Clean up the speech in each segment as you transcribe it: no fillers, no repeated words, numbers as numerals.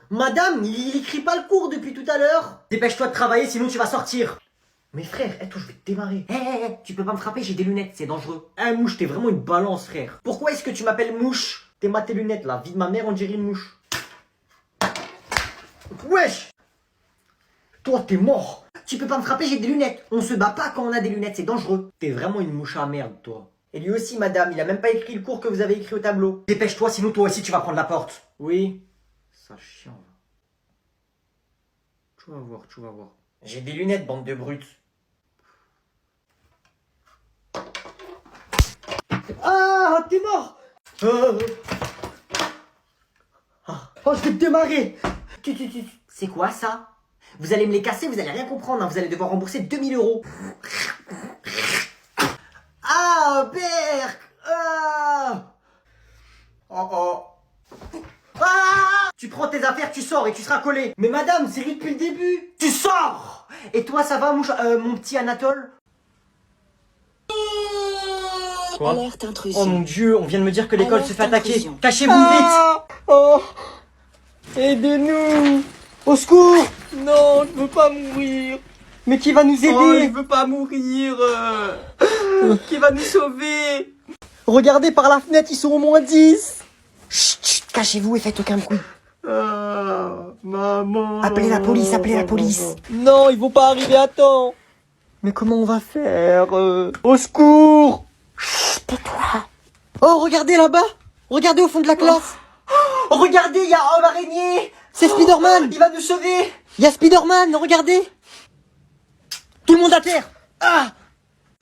Madame, il écrit pas le cours depuis tout à l'heure. Dépêche-toi de travailler, sinon tu vas sortir. Mais frère, toi, je vais te démarrer. Tu peux pas me frapper, j'ai des lunettes, c'est dangereux. Mouche, t'es vraiment une balance, frère. Pourquoi est-ce que tu m'appelles mouche? T'es tes lunettes, là. Vie de ma mère, on dirait une mouche. Wesh! Toi, t'es mort. Tu peux pas me frapper, j'ai des lunettes. On se bat pas quand on a des lunettes, c'est dangereux. T'es vraiment une mouche à merde, toi. Et lui aussi, madame, il a même pas écrit le cours que vous avez écrit au tableau. Dépêche-toi, sinon toi aussi tu vas prendre la porte. Oui. Ça chiant, là. Tu vas voir, tu vas voir. J'ai des lunettes, bande de brutes. Ah, t'es mort. Oh, je vais te démarrer. C'est quoi ça? Vous allez me les casser, vous allez rien comprendre, hein. Vous allez devoir rembourser 2000 €. Ah, Berk. Ah. Oh oh. Ah. Tu prends tes affaires, tu sors et tu seras collé. Mais madame, c'est lui depuis le début. Tu sors. Et toi, ça va, mon petit Anatole? Quoi? Alerte intrusion. Oh mon Dieu, on vient de me dire que l'école se fait attaquer. Intrusion. Cachez-vous vite. Oh. Aidez-nous. Au secours. Non, je veux pas mourir. Mais qui va nous aider? Oh, je veux pas mourir. Qui va nous sauver? Regardez par la fenêtre, ils sont au moins 10. Chut, chut, cachez-vous et faites aucun bruit. Maman. Appelez la police, appelez la police. Non, ils vont pas arriver à temps. Mais comment on va faire? Au secours. Chut, tais-toi. Oh, regardez là-bas. Regardez au fond de la classe. Oh, regardez, il y a un homme araignée. C'est Spider-Man. Il va nous sauver. Il y a Spider-Man, regardez. Tout le monde à terre. Ah.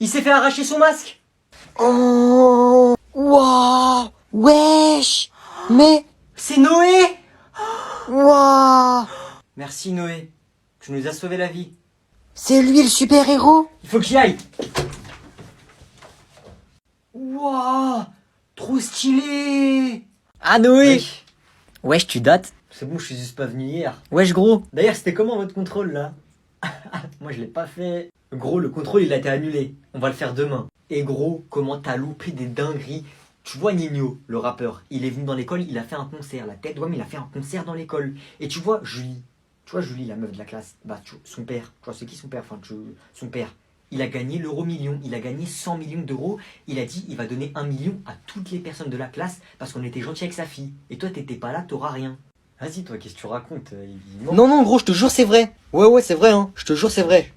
Il s'est fait arracher son masque. Oh. Waouh. Wesh. Mais c'est Noé. Waouh. Merci Noé. Tu nous as sauvé la vie. C'est lui le super-héros. Il faut que j'y aille. Waouh. Trop stylé. Ah Noé. Wesh, tu dates? C'est bon, je suis juste pas venu hier. Wesh gros. D'ailleurs, c'était comment votre contrôle là? Moi je l'ai pas fait. Gros, le contrôle il a été annulé. On va le faire demain. Et gros, comment t'as loupé des dingueries? Tu vois Nino, le rappeur, il est venu dans l'école, il a fait un concert. La tête d'homme, il a fait un concert dans l'école. Et tu vois Julie. Tu vois Julie, la meuf de la classe. Bah, son père. Tu vois, c'est qui son père? Enfin, son père. Il a gagné l'euro-million. Il a gagné 100 millions d'euros. Il a dit, il va donner 1 million à toutes les personnes de la classe parce qu'on était gentil avec sa fille. Et toi, t'étais pas là, t'auras rien. Vas-y, toi, qu'est-ce que tu racontes? Non, gros, je te jure, c'est vrai. Ouais, c'est vrai, hein. Je te jure, c'est vrai.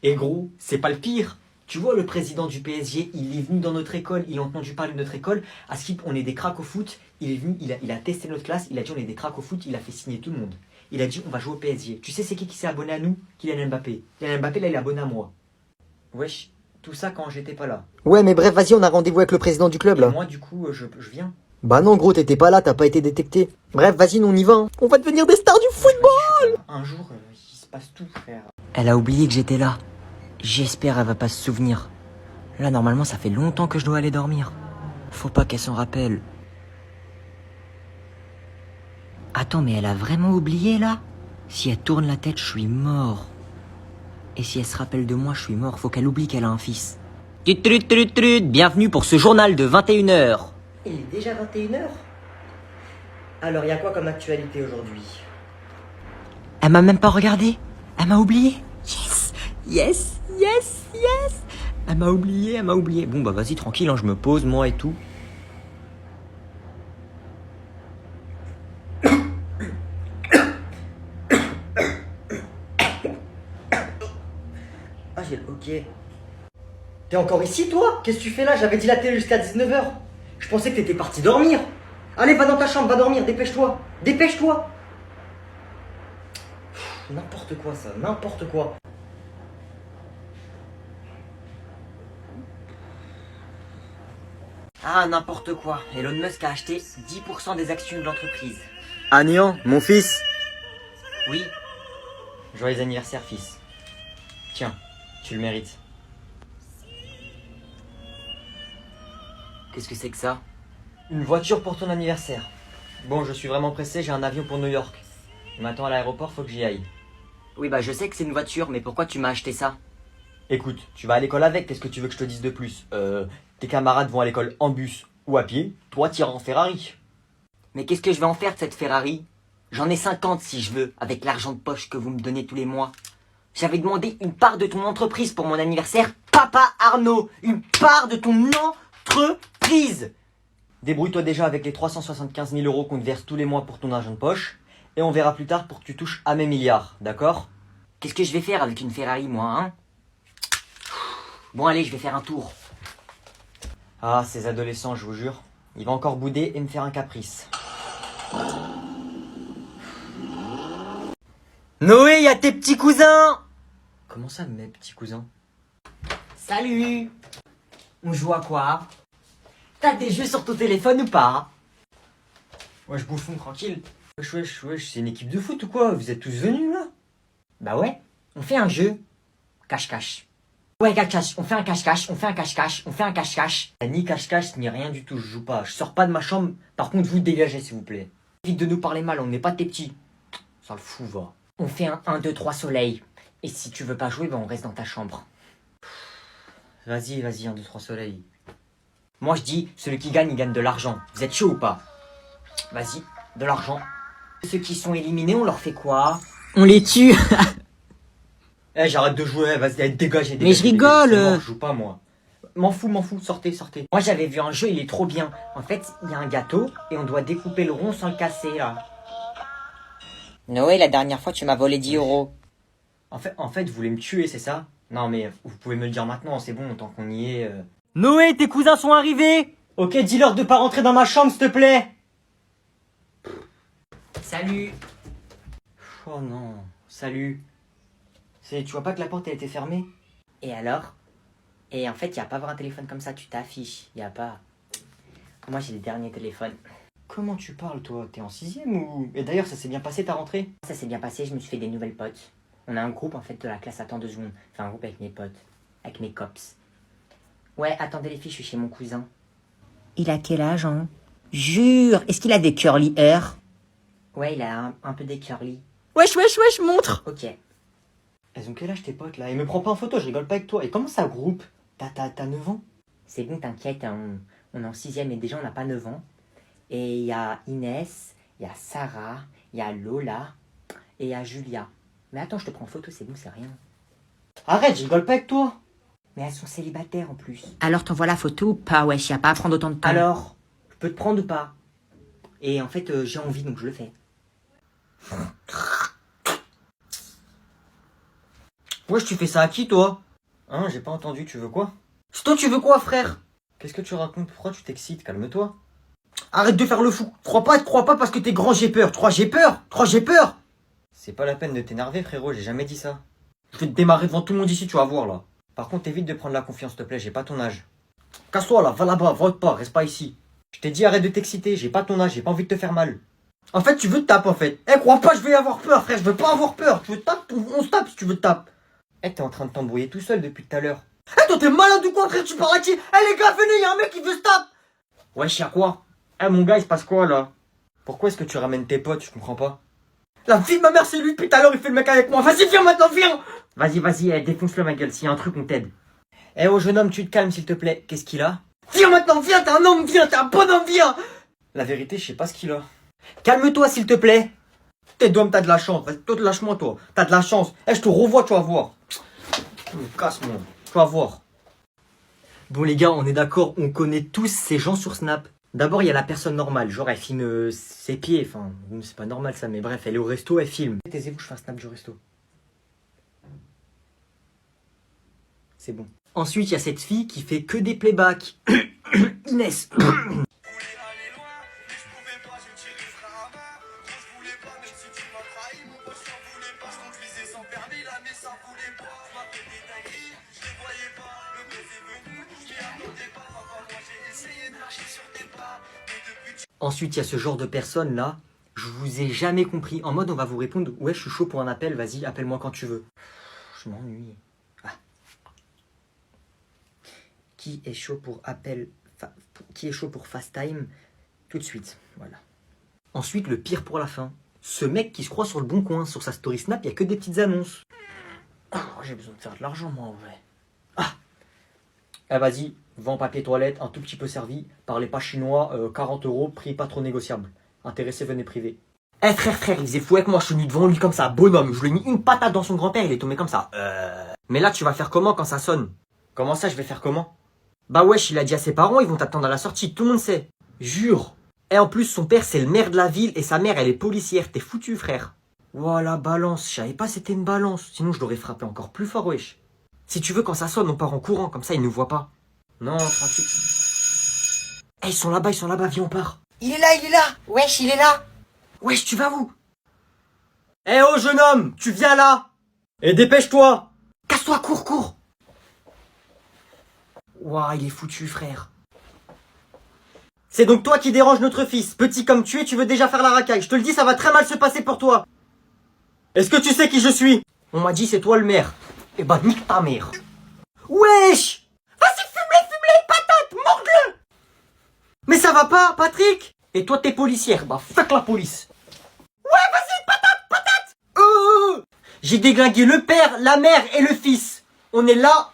Et gros, c'est pas le pire. Tu vois, le président du PSG, il est venu dans notre école, il a entendu parler de notre école. À Skip, on est des cracks au foot. Il est venu, il a testé notre classe, il a dit on est des cracks au foot, il a fait signer tout le monde. Il a dit on va jouer au PSG. Tu sais c'est qui s'est abonné à nous? Kylian Mbappé. Kylian Mbappé, là, il est abonné à moi. Wesh, tout ça quand j'étais pas là. Ouais, mais bref, vas-y, on a rendez-vous avec le président du club, là. Et moi, du coup, je viens. Bah non, gros, t'étais pas là, t'as pas été détecté. Bref, vas-y, nous on y va. Hein. On va devenir des stars du football. Un jour, il se passe tout, frère. Elle a oublié que j'étais là. J'espère elle va pas se souvenir. Là, normalement, ça fait longtemps que je dois aller dormir. Faut pas qu'elle s'en rappelle. Attends, mais elle a vraiment oublié, là? Si elle tourne la tête, je suis mort. Et si elle se rappelle de moi, je suis mort. Faut qu'elle oublie qu'elle a un fils. Bienvenue pour ce journal de 21 h. Il est déjà 21 h? Alors, il y a quoi comme actualité aujourd'hui? Elle m'a même pas regardé. Elle m'a oublié. Yes. Elle m'a oublié. Bon, bah vas-y, tranquille, hein, je me pose, moi et tout. Ah, j'ai le hockey. T'es encore ici, toi? Qu'est-ce que tu fais là? J'avais dit la télé jusqu'à 19 h. Je pensais que t'étais parti dormir. Allez, va dans ta chambre, va dormir, dépêche-toi. Dépêche-toi. N'importe quoi, ça, n'importe quoi. Ah, n'importe quoi. Elon Musk a acheté 10% des actions de l'entreprise. Agnan, mon fils. Oui. Joyeux anniversaire, fils. Tiens, tu le mérites. Qu'est-ce que c'est que ça? Une voiture pour ton anniversaire. Bon, je suis vraiment pressé, j'ai un avion pour New York. Il m'attend à l'aéroport, faut que j'y aille. Oui, bah je sais que c'est une voiture, mais pourquoi tu m'as acheté ça? Écoute, tu vas à l'école avec, qu'est-ce que tu veux que je te dise de plus? Tes camarades vont à l'école en bus ou à pied, toi t'iras en Ferrari. Mais qu'est-ce que je vais en faire de cette Ferrari? J'en ai 50 si je veux, avec l'argent de poche que vous me donnez tous les mois. J'avais demandé une part de ton entreprise pour mon anniversaire. Papa Arnaud, une part de ton entreprise. Débrouille-toi déjà avec les 375 000 € qu'on te verse tous les mois pour ton argent de poche. Et on verra plus tard pour que tu touches à mes milliards, d'accord? Qu'est-ce que je vais faire avec une Ferrari, moi, hein? Bon, allez, je vais faire un tour. Ah, ces adolescents, je vous jure. Il va encore bouder et me faire un caprice. Noé, y a tes petits cousins! Comment ça, mes petits cousins? Salut! On joue à quoi? T'as des jeux sur ton téléphone ou pas? Wesh, bouffon, tranquille. Wesh, c'est une équipe de foot ou quoi? Vous êtes tous venus là? Bah ouais, on fait un jeu. Cache-cache. Ouais, cache-cache, on fait un cache-cache, on fait un cache-cache, on fait un cache-cache. Ni cache-cache, ni rien du tout, je joue pas. Je sors pas de ma chambre, par contre vous dégagez s'il vous plaît. Évite de nous parler mal, on n'est pas tes petits. Ça le fout, va. On fait un 1, 2, 3 soleil. Et si tu veux pas jouer, ben on reste dans ta chambre. Vas-y, 1, 2, 3 soleil. Moi je dis, celui qui gagne, il gagne de l'argent. Vous êtes chaud ou pas? Vas-y, de l'argent. Ceux qui sont éliminés, on leur fait quoi? On les tue. Eh, j'arrête de jouer, vas-y, dégagez. Mais je rigole. Je joue pas, moi. M'en fous, sortez. Moi, j'avais vu un jeu, il est trop bien. En fait, il y a un gâteau et on doit découper le rond sans le casser, là. Noé, la dernière fois, tu m'as volé 10 €. En fait, vous voulez me tuer, c'est ça? Non, mais vous pouvez me le dire maintenant, c'est bon, tant qu'on y est. Noé, tes cousins sont arrivés! Ok, dis-leur de pas rentrer dans ma chambre, s'il te plaît! Salut! Oh non, salut! Tu vois pas que la porte elle était fermée? Et alors? Et en fait, y a pas à avoir un téléphone comme ça, tu t'affiches, y a pas. Moi j'ai les derniers téléphones. Comment tu parles toi? T'es en 6ème ou... Et d'ailleurs, ça s'est bien passé ta rentrée? Ça s'est bien passé, je me suis fait des nouvelles potes. On a un groupe en fait de la classe, attends 2 secondes. Enfin un groupe avec mes potes, avec mes cops. Ouais, attendez les filles, je suis chez mon cousin. Il a quel âge, hein? Jure, est-ce qu'il a des curly hair? Ouais, il a un peu des curly. Wesh, montre. Ok. Elles ont quel âge tes potes là? Et me prends pas en photo, je rigole pas avec toi. Et comment ça groupe? T'as 9 ans? C'est bon, t'inquiète, hein, on est en 6ème et déjà on n'a pas 9 ans. Et il y a Inès, il y a Sarah, il y a Lola et il y a Julia. Mais attends, je te prends en photo, c'est bon, c'est rien. Arrête, je rigole pas avec toi. Mais elles sont célibataires en plus. Alors t'envoies la photo ou pas? Wesh, y a pas à prendre autant de temps. Alors, je peux te prendre ou pas? Et en fait, j'ai envie donc je le fais. Wesh, tu fais ça à qui toi? Hein, j'ai pas entendu, tu veux quoi? C'est toi, tu veux quoi, frère? Qu'est-ce que tu racontes? Pourquoi tu t'excites? Calme-toi. Arrête de faire le fou. Crois pas parce que t'es grand, j'ai peur. J'ai peur. C'est pas la peine de t'énerver, frérot, j'ai jamais dit ça. Je vais te démarrer devant tout le monde ici, tu vas voir là. Par contre, évite de prendre la confiance, s'il te plaît, j'ai pas ton âge. Casse-toi là, va là-bas, vote pas, reste pas ici. Je t'ai dit arrête de t'exciter, j'ai pas ton âge, j'ai pas envie de te faire mal. En fait, tu veux te taper en fait. Eh, crois pas, je vais avoir peur, frère, je veux pas avoir peur. Tu veux te taper, on se tape si tu veux te taper. Eh, t'es en train de t'embrouiller tout seul depuis tout à l'heure. Eh, toi, t'es malade ou quoi, frère, tu parles à qui? Eh, les gars, venez, y'a un mec qui veut se taper. Wesh, y'a quoi? Eh, mon gars, il se passe quoi là? Pourquoi est-ce que tu ramènes tes potes? Je comprends pas. La fille de ma mère, c'est lui depuis tout à l'heure, il fait le mec avec moi. Vas-y, viens maintenant, viens. Vas-y, défonce-le ma gueule, s'il y a un truc, on t'aide. Eh oh jeune homme, tu te calmes s'il te plaît. Qu'est-ce qu'il a? Viens maintenant, viens, t'es un homme, viens, t'es un bon homme, viens. La vérité, je sais pas ce qu'il a. Calme-toi s'il te plaît. T'es d'homme, t'as de la chance. Vas-y, toi, lâche-moi toi. T'as de la chance. Eh, je te revois, tu vas voir. Casse-moi, tu vas voir. Bon les gars, on est d'accord, on connaît tous ces gens sur Snap. D'abord, il y a la personne normale, genre elle filme ses pieds, enfin, c'est pas normal ça, mais bref, elle est au resto, elle filme. Taisez-vous, je fais un snap du resto. C'est bon. Ensuite, il y a cette fille qui fait que des playbacks. Inès. Ensuite, il y a ce genre de personnes là. Je vous ai jamais compris. En mode, on va vous répondre, ouais, je suis chaud pour un appel, vas-y, appelle-moi quand tu veux. Je m'ennuie. Ah. Qui est chaud pour appel, qui est chaud pour FaceTime? Tout de suite, voilà. Ensuite, le pire pour la fin. Ce mec qui se croit sur le bon coin, sur sa story Snap, il n'y a que des petites annonces. Oh, j'ai besoin de faire de l'argent, moi, en vrai. Ah. Ah, vas-y, vends papier toilette, un tout petit peu servi. Parlez pas chinois, 40 €, prix pas trop négociable. Intéressé, venez privé. Eh frère, il faisait fou avec moi, je suis venu devant lui comme ça, bonhomme. Je lui ai mis une patate dans son grand-père, il est tombé comme ça. Mais là, tu vas faire comment quand ça sonne? Comment ça, je vais faire comment? Bah wesh, il a dit à ses parents, ils vont t'attendre à la sortie, tout le monde sait. Jure. Et en plus, son père, c'est le maire de la ville et sa mère, elle est policière. T'es foutu, frère. Voilà, balance. Je savais pas c'était une balance. Sinon, je l'aurais frappé encore plus fort, wesh. Si tu veux, quand ça sonne, on part en courant. Comme ça, ils nous voient pas. Non, tranquille. Eh, ils sont là-bas, viens, on part. Il est là. Wesh, il est là. Wesh, tu vas où? Eh oh, jeune homme, tu viens là. Et dépêche-toi. Casse-toi, cours. Ouah, il est foutu, frère. C'est donc toi qui dérange notre fils. Petit comme tu es, tu veux déjà faire la racaille. Je te le dis, ça va très mal se passer pour toi. Est-ce que tu sais qui je suis? On m'a dit c'est toi le maire. Eh bah nique ta mère. Wesh! Vas-y, fume-les, patate, mords-le! Mais ça va pas, Patrick? Et toi t'es policière, bah fuck la police. Ouais, vas-y, patate! J'ai déglingué le père, la mère et le fils. On est là